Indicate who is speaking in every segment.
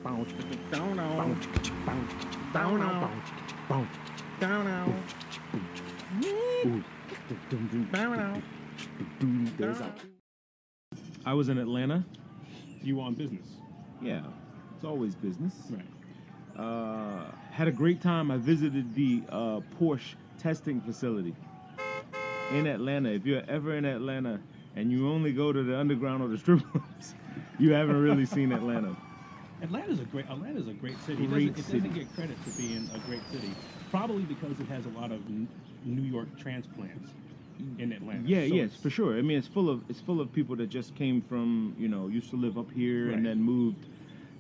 Speaker 1: I was in Atlanta.
Speaker 2: You on business?
Speaker 1: Yeah, it's always business.
Speaker 2: Right.
Speaker 1: Had a great time. I visited the Porsche testing facility in Atlanta. If you're ever in Atlanta and you only go to the underground or the strip clubs, you haven't really seen Atlanta.
Speaker 2: Atlanta's a great city. It doesn't get credit for being a great city, probably because it has a lot of New York transplants in Atlanta.
Speaker 1: Yeah, yes, for sure. I mean, it's full of people that just came from, used to live up here and then moved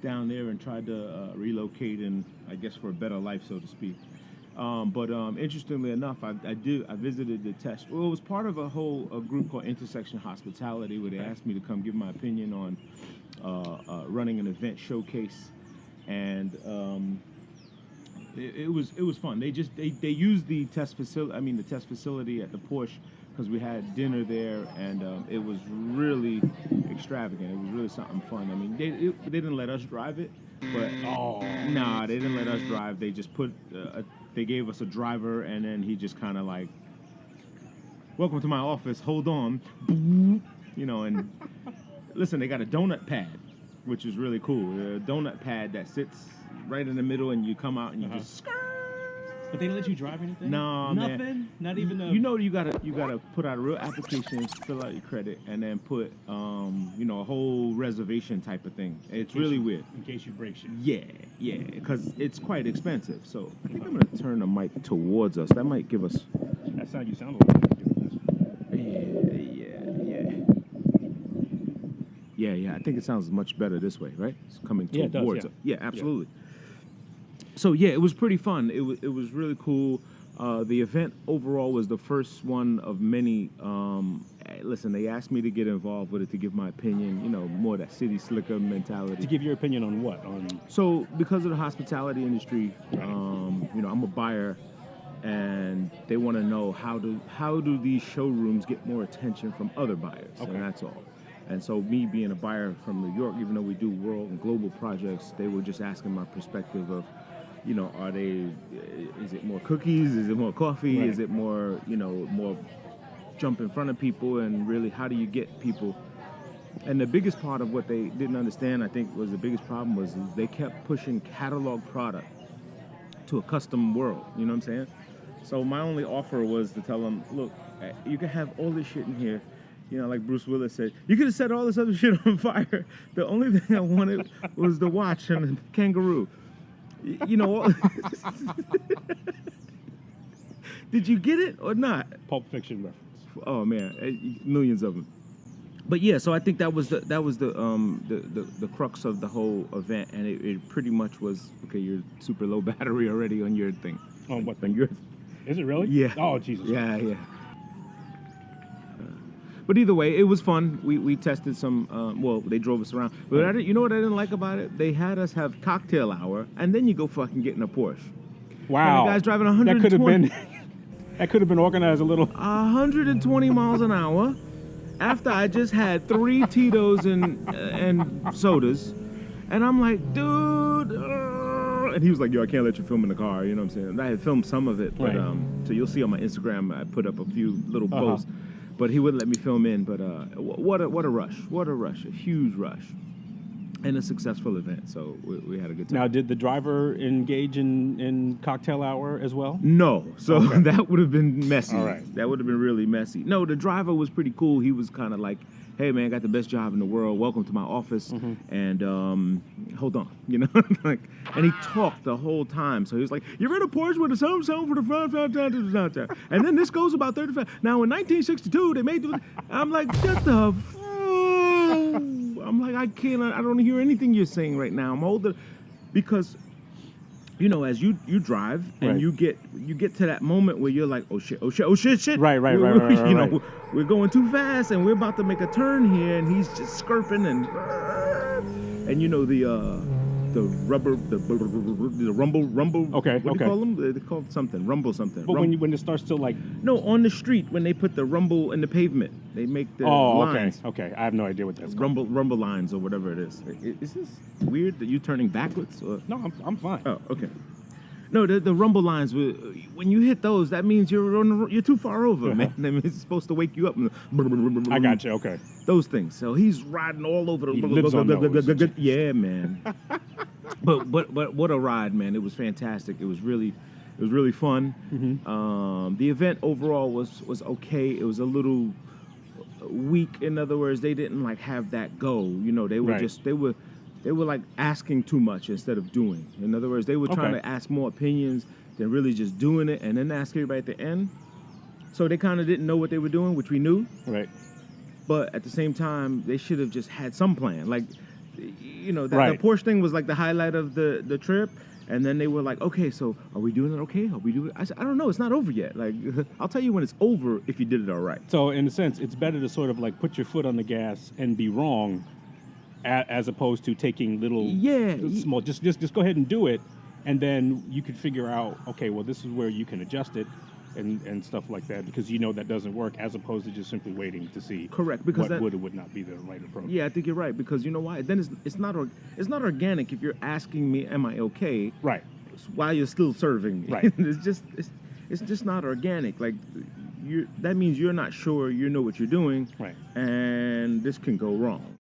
Speaker 1: down there and tried to relocate and I guess for a better life, so to speak. But interestingly enough, I visited the test. Well, it was part of a group called Intersection Hospitality where they asked me to come give my opinion on running an event showcase, and it was fun. They used the test facility at the Porsche because we had dinner there, and it was really extravagant. It was really something fun. I mean, they didn't let us drive it, but they didn't let us drive. They just they gave us a driver, and then he just kind of like, welcome to my office, hold on, and listen, they got a donut pad, which is really cool. A donut pad that sits right in the middle, and you come out and you just skirt.
Speaker 2: But they didn't let you drive anything?
Speaker 1: No,
Speaker 2: nothing?
Speaker 1: Man.
Speaker 2: Not even a...
Speaker 1: You gotta put out a real application, fill out your credit, and then put a whole reservation type of thing. It's really weird.
Speaker 2: In case you break shit.
Speaker 1: Yeah, because it's quite expensive. So I think I'm gonna turn the mic towards us. That might give us.
Speaker 2: That's how you sound a little bit.
Speaker 1: Yeah. I think it sounds much better this way, right? It's coming towards us. Yeah, absolutely.
Speaker 2: Yeah.
Speaker 1: So yeah, it was pretty fun. It was really cool. The event overall was the first one of many. Listen, they asked me to get involved with it to give my opinion. More that city slicker mentality.
Speaker 2: To give your opinion on what?
Speaker 1: So because of the hospitality industry,
Speaker 2: right.
Speaker 1: I'm a buyer, and they want to know how do these showrooms get more attention from other buyers, and that's all. And so me being a buyer from New York, even though we do world and global projects, they were just asking my perspective of, is it more cookies? Is it more coffee?
Speaker 2: Right.
Speaker 1: Is it more, more jump in front of people? And really, how do you get people? And the biggest part of what they didn't understand, I think, was the biggest problem was they kept pushing catalog product to a custom world. You know what I'm saying? So my only offer was to tell them, look, you can have all this shit in here. Like Bruce Willis said, you could have set all this other shit on fire. The only thing I wanted was the watch and the kangaroo. Did you get it or not?
Speaker 2: Pulp Fiction reference.
Speaker 1: Oh man, millions of them. But yeah, so I think that was the crux of the whole event, and it pretty much was you're super low battery already on your thing.
Speaker 2: On what
Speaker 1: thing?
Speaker 2: Is it really?
Speaker 1: Yeah.
Speaker 2: Oh Jesus.
Speaker 1: Yeah. But either way, it was fun. We tested some. They drove us around. But you know what I didn't like about it? They had us have cocktail hour, and then you go fucking get in a Porsche.
Speaker 2: Wow.
Speaker 1: And the guy's driving 120.
Speaker 2: That could have been organized a little.
Speaker 1: 120 miles an hour. After I just had 3 Tito's and sodas, and I'm like, dude. And he was like, yo, I can't let you film in the car. You know what I'm saying? I had filmed some of it, but so you'll see on my Instagram, I put up a few little posts. But he wouldn't let me film in. But what a rush! What a rush! A huge rush, and a successful event. So we had a good time.
Speaker 2: Now, did the driver engage in cocktail hour as well?
Speaker 1: No. So that would have been messy.
Speaker 2: All right.
Speaker 1: That would have been really messy. No, the driver was pretty cool. He was kind of like, hey man, I got the best job in the world. Welcome to my office. And hold on, and he talked the whole time. So he was like, you're in a Porsche with a sound for the front, and then this goes about 35. Now in 1962 they made. I'm like, shut the. I'm like, I don't hear anything you're saying right now. I'm older, because. As you drive and you get to that moment where you're like, oh shit.
Speaker 2: Right.
Speaker 1: We're going too fast and we're about to make a turn here, and he's just skirping and rumble.
Speaker 2: Okay,
Speaker 1: What do you call them? They call it something. Rumble something.
Speaker 2: But when it starts to like.
Speaker 1: No, on the street when they put the rumble in the pavement, they make the lines.
Speaker 2: Okay. I have no idea what that's called.
Speaker 1: Rumble lines or whatever it is. Is this weird that you turning backwards? Or?
Speaker 2: No, I'm fine.
Speaker 1: Oh, okay. No, the rumble lines. When you hit those, that means you're too far over, man. I mean, it's supposed to wake you up.
Speaker 2: I got you. Okay.
Speaker 1: Those things. So he's riding all over the.
Speaker 2: He lives on those.
Speaker 1: Yeah, man. but what a ride, man! It was fantastic. It was really fun.
Speaker 2: Mm-hmm.
Speaker 1: The event overall was okay. It was a little weak. In other words, they didn't like have that go. You know, they were they were like asking too much instead of doing. In other words, they were trying to ask more opinions than really just doing it, and then ask everybody at the end. So they kind of didn't know what they were doing, which we knew.
Speaker 2: Right.
Speaker 1: But at the same time, they should have just had some plan. Like, you know, the Porsche thing was like the highlight of the trip. And then they were like, okay, so are we doing it okay? Are we doing it? I said, I don't know. It's not over yet. Like, I'll tell you when it's over if you did it all right.
Speaker 2: So in a sense, it's better to sort of like put your foot on the gas and be wrong as opposed to taking little small, just go ahead and do it. And then you could figure out, okay, well, this is where you can adjust it. And stuff like that, because you know that doesn't work, as opposed to just simply waiting to see
Speaker 1: because
Speaker 2: what would or would not be the right approach.
Speaker 1: Yeah, I think you're right, because you know why? Then it's not organic if you're asking me, am I okay?
Speaker 2: Right.
Speaker 1: While you're still serving me.
Speaker 2: Right.
Speaker 1: it's just not organic. Like that means you're not sure you know what you're doing.
Speaker 2: Right.
Speaker 1: And this can go wrong.